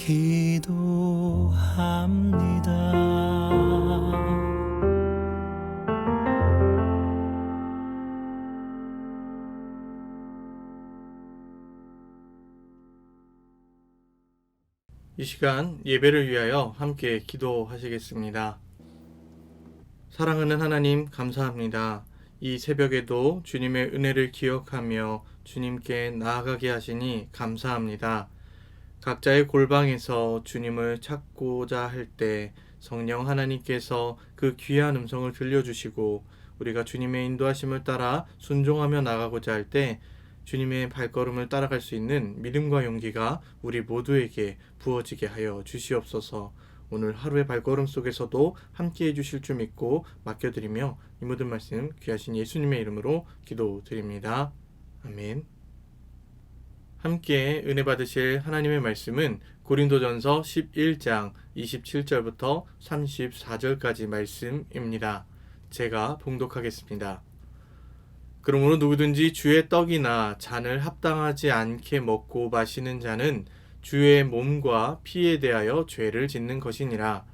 기도합니다. 이 시간 예배를 위하여 함께 기도하시겠습니다. 사랑하는 하나님, 감사합니다. 이 새벽에도 주님의 은혜를 기억하며 주님께 나아가게 하시니 감사합니다. 각자의 골방에서 주님을 찾고자 할 때 성령 하나님께서 그 귀한 음성을 들려주시고 우리가 주님의 인도하심을 따라 순종하며 나가고자 할 때 주님의 발걸음을 따라갈 수 있는 믿음과 용기가 우리 모두에게 부어지게 하여 주시옵소서. 오늘 하루의 발걸음 속에서도 함께해 주실 줄 믿고 맡겨드리며 이 모든 말씀 귀하신 예수님의 이름으로 기도드립니다. 아멘. 함께 은혜 받으실 하나님의 말씀은 고린도전서 11장 27절부터 34절까지 말씀입니다. 제가 봉독하겠습니다. 그러므로 누구든지 주의 떡이나 잔을 합당하지 않게 먹고 마시는 자는 주의 몸과 피에 대하여 죄를 짓는 것이니라.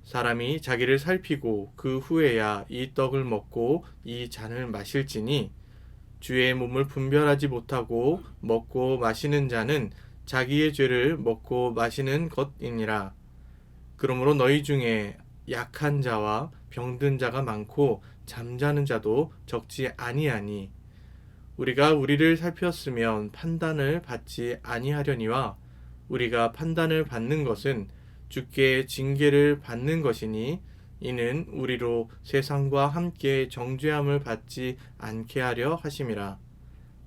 사람이 자기를 살피고 그 후에야 이 떡을 먹고 이 잔을 마실지니 주의 몸을 분별하지 못하고 먹고 마시는 자는 자기의 죄를 먹고 마시는 것이니라. 그러므로 너희 중에 약한 자와 병든 자가 많고 잠자는 자도 적지 아니하니 우리가 우리를 살폈으면 판단을 받지 아니하려니와 우리가 판단을 받는 것은 주께 징계를 받는 것이니 이는 우리로 세상과 함께 정죄함을 받지 않게 하려 하심이라.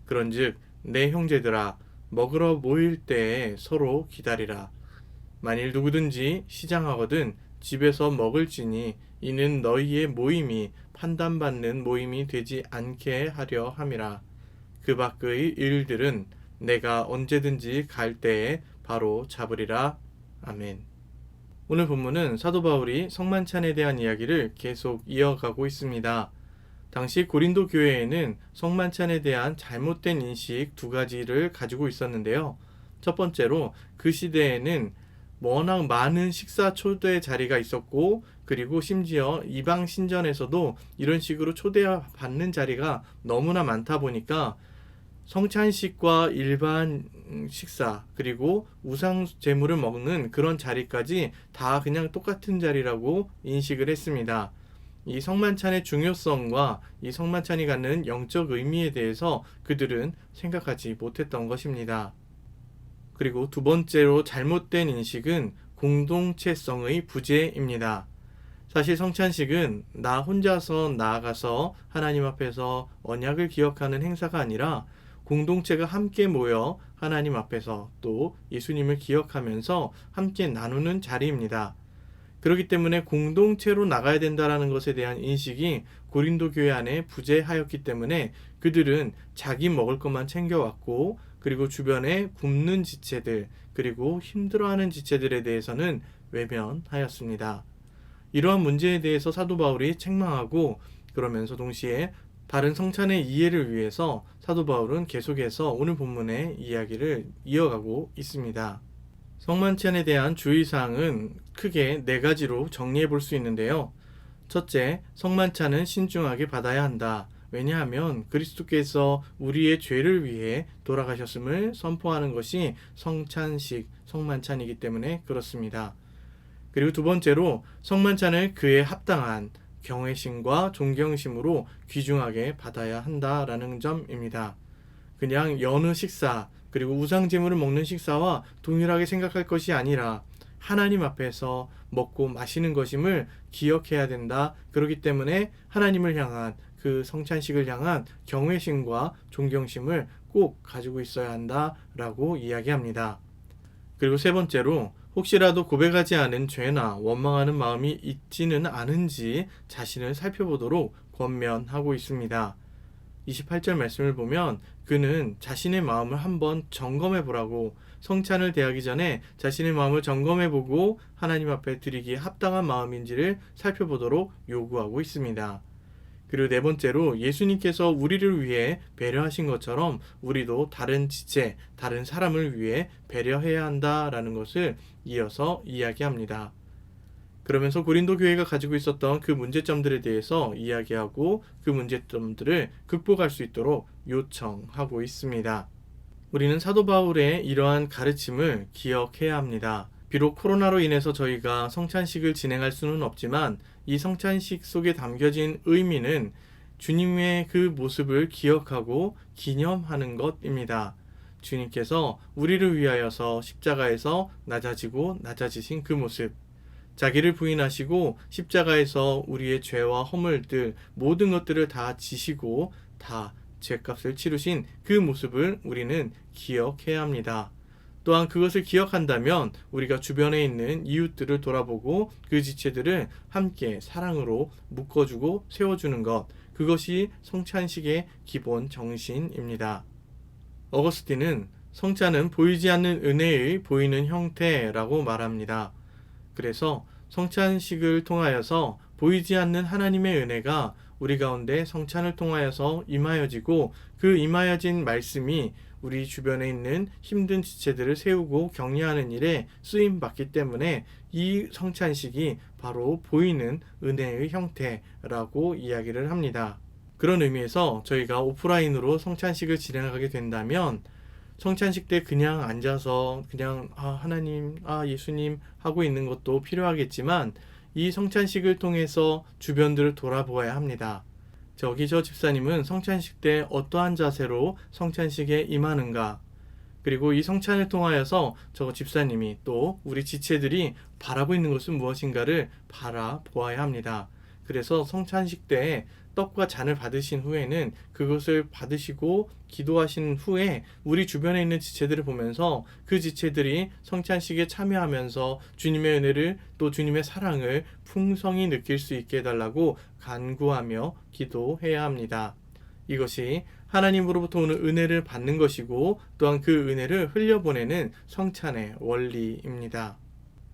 그런즉 내 형제들아 먹으러 모일 때에 서로 기다리라. 만일 누구든지 시장하거든 집에서 먹을지니 이는 너희의 모임이 판단받는 모임이 되지 않게 하려 함이라. 그 밖의 일들은 내가 언제든지 갈 때에 바로 잡으리라. 아멘. 오늘 본문은 사도 바울이 성만찬에 대한 이야기를 계속 이어가고 있습니다. 당시 고린도 교회에는 성만찬에 대한 잘못된 인식 두 가지를 가지고 있었는데요. 첫 번째로 그 시대에는 워낙 많은 식사 초대 자리가 있었고 그리고 심지어 이방 신전에서도 이런 식으로 초대받는 자리가 너무나 많다 보니까 성찬식과 일반 식사 그리고 우상 제물을 먹는 그런 자리까지 다 그냥 똑같은 자리라고 인식을 했습니다. 이 성만찬의 중요성과 이 성만찬이 갖는 영적 의미에 대해서 그들은 생각하지 못했던 것입니다. 그리고 두 번째로 잘못된 인식은 공동체성의 부재입니다. 사실 성찬식은 나 혼자서 나아가서 하나님 앞에서 언약을 기억하는 행사가 아니라 공동체가 함께 모여 하나님 앞에서 또 예수님을 기억하면서 함께 나누는 자리입니다. 그렇기 때문에 공동체로 나가야 된다는 것에 대한 인식이 고린도 교회 안에 부재하였기 때문에 그들은 자기 먹을 것만 챙겨왔고 그리고 주변에 굶는 지체들 그리고 힘들어하는 지체들에 대해서는 외면하였습니다. 이러한 문제에 대해서 사도 바울이 책망하고 그러면서 동시에 바른 성찬의 이해를 위해서 사도 바울은 계속해서 오늘 본문의 이야기를 이어가고 있습니다. 성만찬에 대한 주의사항은 크게 네 가지로 정리해 볼 수 있는데요. 첫째, 성만찬은 신중하게 받아야 한다. 왜냐하면 그리스도께서 우리의 죄를 위해 돌아가셨음을 선포하는 것이 성찬식, 성만찬이기 때문에 그렇습니다. 그리고 두 번째로 성만찬을 그에 합당한 경외심과 존경심으로 귀중하게 받아야 한다라는 점입니다. 그냥 여느 식사 그리고 우상제물을 먹는 식사와 동일하게 생각할 것이 아니라 하나님 앞에서 먹고 마시는 것임을 기억해야 된다. 그렇기 때문에 하나님을 향한 그 성찬식을 향한 경외심과 존경심을 꼭 가지고 있어야 한다라고 이야기합니다. 그리고 세 번째로 혹시라도 고백하지 않은 죄나 원망하는 마음이 있지는 않은지 자신을 살펴보도록 권면하고 있습니다. 28절 말씀을 보면 그는 자신의 마음을 한번 점검해 보라고 성찬을 대하기 전에 자신의 마음을 점검해 보고 하나님 앞에 드리기에 합당한 마음인지를 살펴보도록 요구하고 있습니다. 그리고 네 번째로 예수님께서 우리를 위해 배려하신 것처럼 우리도 다른 지체, 다른 사람을 위해 배려해야 한다라는 것을 이어서 이야기합니다. 그러면서 고린도 교회가 가지고 있었던 그 문제점들에 대해서 이야기하고 그 문제점들을 극복할 수 있도록 요청하고 있습니다. 우리는 사도 바울의 이러한 가르침을 기억해야 합니다. 비록 코로나로 인해서 저희가 성찬식을 진행할 수는 없지만 이 성찬식 속에 담겨진 의미는 주님의 그 모습을 기억하고 기념하는 것입니다. 주님께서 우리를 위하여서 십자가에서 낮아지고 낮아지신 그 모습, 자기를 부인하시고 십자가에서 우리의 죄와 허물들 모든 것들을 다 지시고 다 죄값을 치르신 그 모습을 우리는 기억해야 합니다. 또한 그것을 기억한다면 우리가 주변에 있는 이웃들을 돌아보고 그 지체들을 함께 사랑으로 묶어주고 세워주는 것, 그것이 성찬식의 기본 정신입니다. 어거스틴은 성찬은 보이지 않는 은혜의 보이는 형태라고 말합니다. 그래서 성찬식을 통하여서 보이지 않는 하나님의 은혜가 우리 가운데 성찬을 통하여서 임하여지고 그 임하여진 말씀이 우리 주변에 있는 힘든 지체들을 세우고 격려하는 일에 쓰임받기 때문에 이 성찬식이 바로 보이는 은혜의 형태라고 이야기를 합니다. 그런 의미에서 저희가 오프라인으로 성찬식을 진행하게 된다면 성찬식 때 그냥 앉아서 그냥 하나님, 예수님 하고 있는 것도 필요하겠지만 이 성찬식을 통해서 주변들을 돌아보아야 합니다. 저 집사님은 성찬식 때 어떠한 자세로 성찬식에 임하는가? 그리고 이 성찬을 통하여서 저 집사님이 또 우리 지체들이 바라고 있는 것은 무엇인가를 바라보아야 합니다. 그래서 성찬식 때 떡과 잔을 받으신 후에는 그것을 받으시고 기도하신 후에 우리 주변에 있는 지체들을 보면서 그 지체들이 성찬식에 참여하면서 주님의 은혜를 또 주님의 사랑을 풍성히 느낄 수 있게 해달라고 간구하며 기도해야 합니다. 이것이 하나님으로부터 오는 은혜를 받는 것이고 또한 그 은혜를 흘려보내는 성찬의 원리입니다.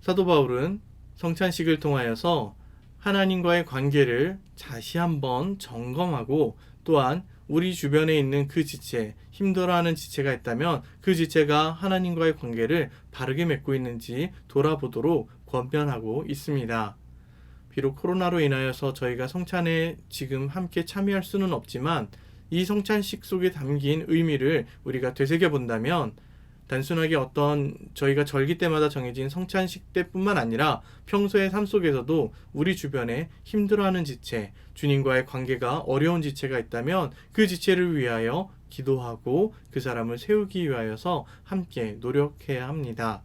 사도 바울은 성찬식을 통하여서 하나님과의 관계를 다시 한번 점검하고 또한 우리 주변에 있는 그 지체, 힘들어하는 지체가 있다면 그 지체가 하나님과의 관계를 바르게 맺고 있는지 돌아보도록 권면하고 있습니다. 비록 코로나로 인하여서 저희가 성찬에 지금 함께 참여할 수는 없지만 이 성찬식 속에 담긴 의미를 우리가 되새겨 본다면 단순하게 어떤 저희가 절기 때마다 정해진 성찬식 때뿐만 아니라 평소의 삶 속에서도 우리 주변에 힘들어하는 지체, 주님과의 관계가 어려운 지체가 있다면 그 지체를 위하여 기도하고 그 사람을 세우기 위하여서 함께 노력해야 합니다.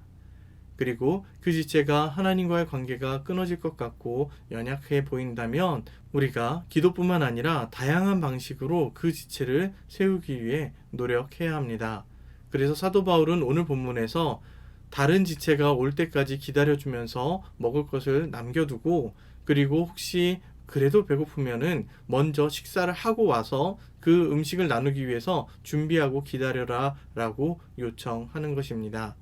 그리고 그 지체가 하나님과의 관계가 끊어질 것 같고 연약해 보인다면 우리가 기도뿐만 아니라 다양한 방식으로 그 지체를 세우기 위해 노력해야 합니다. 그래서 사도 바울은 오늘 본문에서 다른 지체가 올 때까지 기다려주면서 먹을 것을 남겨두고 그리고 혹시 그래도 배고프면은 먼저 식사를 하고 와서 그 음식을 나누기 위해서 준비하고 기다려라 라고 요청하는 것입니다.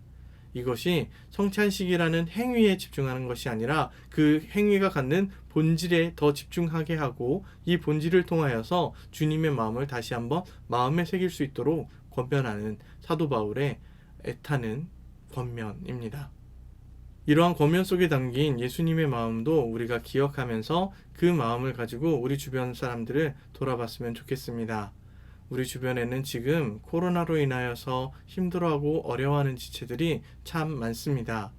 이것이 성찬식이라는 행위에 집중하는 것이 아니라 그 행위가 갖는 본질에 더 집중하게 하고 이 본질을 통하여서 주님의 마음을 다시 한번 마음에 새길 수 있도록 권면하는 사도 바울의 애타는 권면입니다. 이러한 권면 속에 담긴 예수님의 마음도 우리가 기억하면서 그 마음을 가지고 우리 주변 사람들을 돌아봤으면 좋겠습니다. 우리 주변에는 지금 코로나로 인하여서 힘들어하고 어려워하는 지체들이 참 많습니다.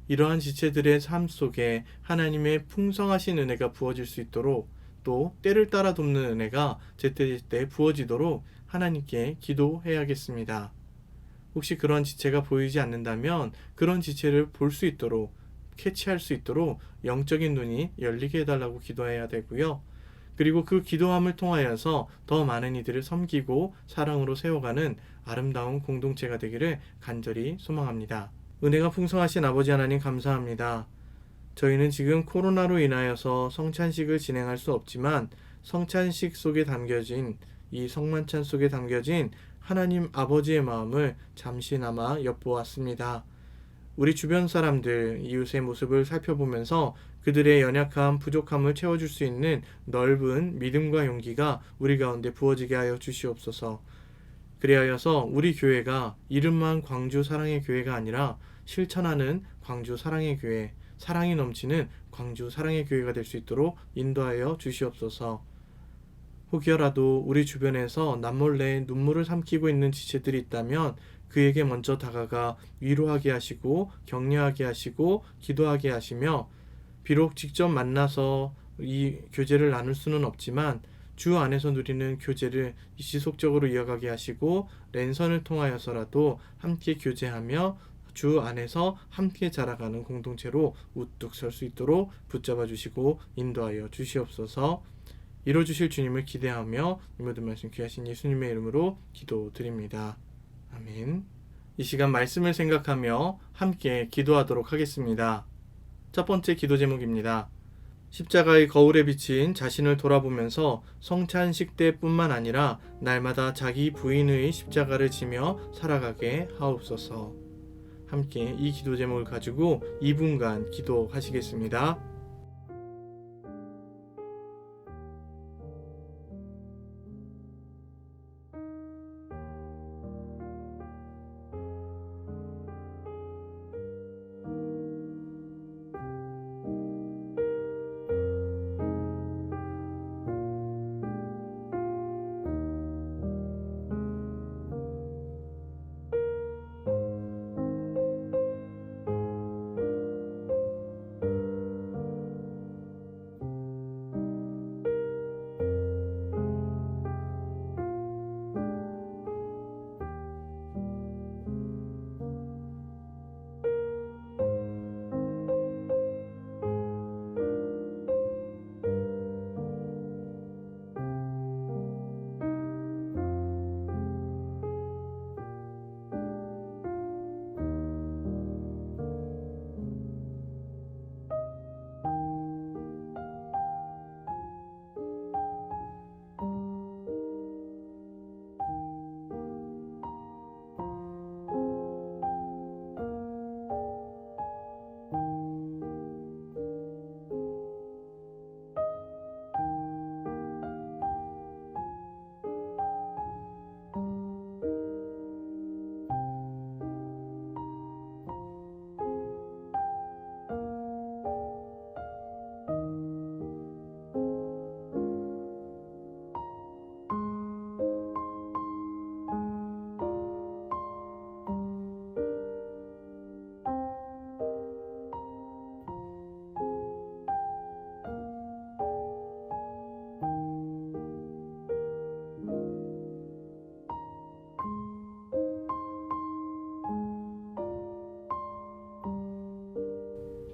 이러한 지체들의 삶 속에 하나님의 풍성하신 은혜가 부어질 수 있도록 또 때를 따라 돕는 은혜가 제때제때 부어지도록 하나님께 기도해야겠습니다. 혹시 그런 지체가 보이지 않는다면 그런 지체를 볼 수 있도록 캐치할 수 있도록 영적인 눈이 열리게 해달라고 기도해야 되고요. 그리고 그 기도함을 통하여서 더 많은 이들을 섬기고 사랑으로 세워가는 아름다운 공동체가 되기를 간절히 소망합니다. 은혜가 풍성하신 아버지 하나님 감사합니다. 저희는 지금 코로나로 인하여서 성찬식을 진행할 수 없지만 성찬식 속에 담겨진 이 성만찬 속에 담겨진 하나님 아버지의 마음을 잠시나마 엿보았습니다. 우리 주변 사람들, 이웃의 모습을 살펴보면서 그들의 연약함, 부족함을 채워줄 수 있는 넓은 믿음과 용기가 우리 가운데 부어지게 하여 주시옵소서. 그리하여서 우리 교회가 이름만 광주 사랑의 교회가 아니라 실천하는 광주 사랑의 교회, 사랑이 넘치는 광주 사랑의 교회가 될 수 있도록 인도하여 주시옵소서. 혹여라도 우리 주변에서 남몰래 눈물을 삼키고 있는 지체들이 있다면 그에게 먼저 다가가 위로하게 하시고 격려하게 하시고 기도하게 하시며, 비록 직접 만나서 이 교제를 나눌 수는 없지만 주 안에서 누리는 교제를 지속적으로 이어가게 하시고 랜선을 통하여서라도 함께 교제하며 주 안에서 함께 자라가는 공동체로 우뚝 설 수 있도록 붙잡아 주시고 인도하여 주시옵소서. 이뤄주실 주님을 기대하며 이 모든 말씀 귀하신 예수님의 이름으로 기도드립니다. 아멘. 이 시간 말씀을 생각하며 함께 기도하도록 하겠습니다. 첫 번째 기도 제목입니다. 십자가의 거울에 비친 자신을 돌아보면서 성찬식 때뿐만 아니라 날마다 자기 부인의 십자가를 지며 살아가게 하옵소서. 함께 이 기도 제목을 가지고 2분간 기도하시겠습니다.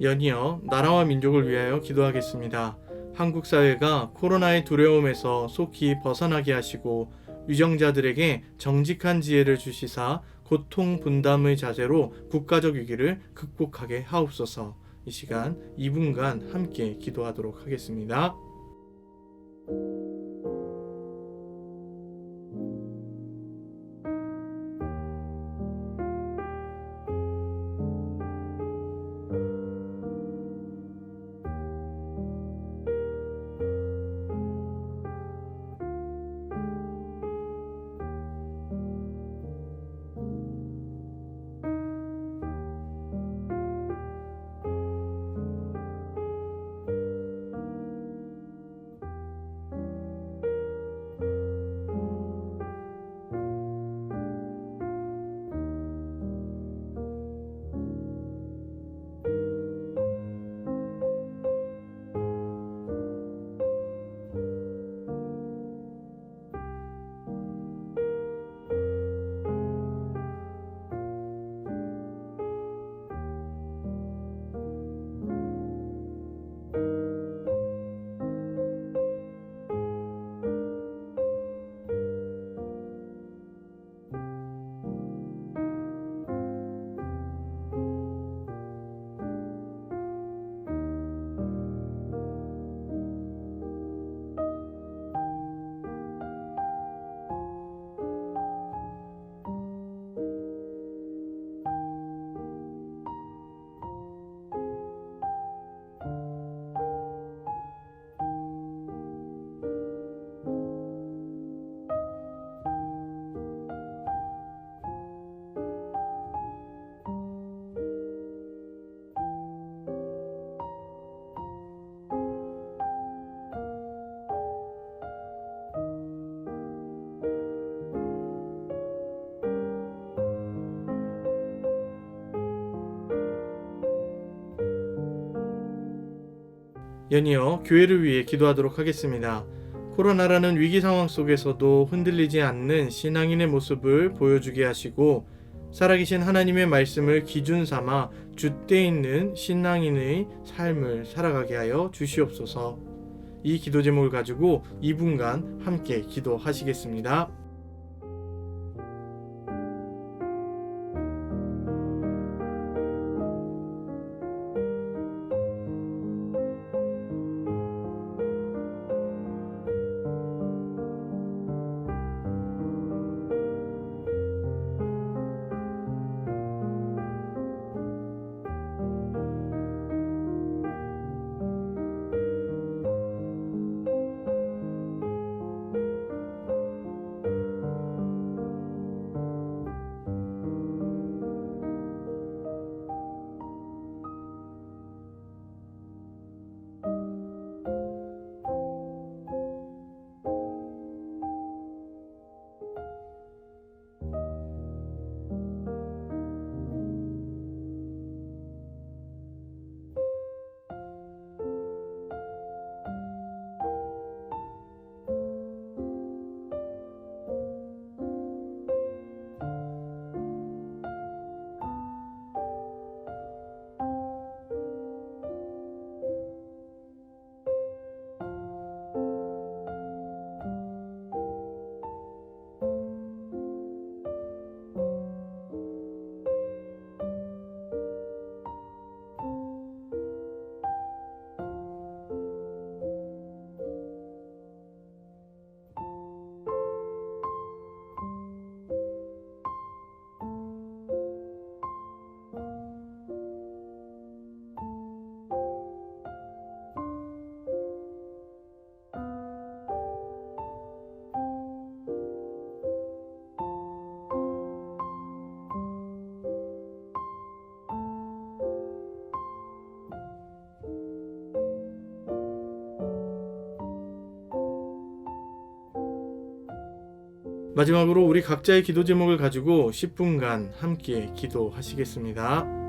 연이어 나라와 민족을 위하여 기도하겠습니다. 한국 사회가 코로나의 두려움에서 속히 벗어나게 하시고 위정자들에게 정직한 지혜를 주시사 고통 분담의 자세로 국가적 위기를 극복하게 하옵소서. 이 시간 2분간 함께 기도하도록 하겠습니다. 연이어 교회를 위해 기도하도록 하겠습니다. 코로나라는 위기 상황 속에서도 흔들리지 않는 신앙인의 모습을 보여주게 하시고 살아계신 하나님의 말씀을 기준 삼아 줏대 있는 신앙인의 삶을 살아가게 하여 주시옵소서. 이 기도 제목을 가지고 2분간 함께 기도하시겠습니다. 마지막으로 우리 각자의 기도 제목을 가지고 10분간 함께 기도하시겠습니다.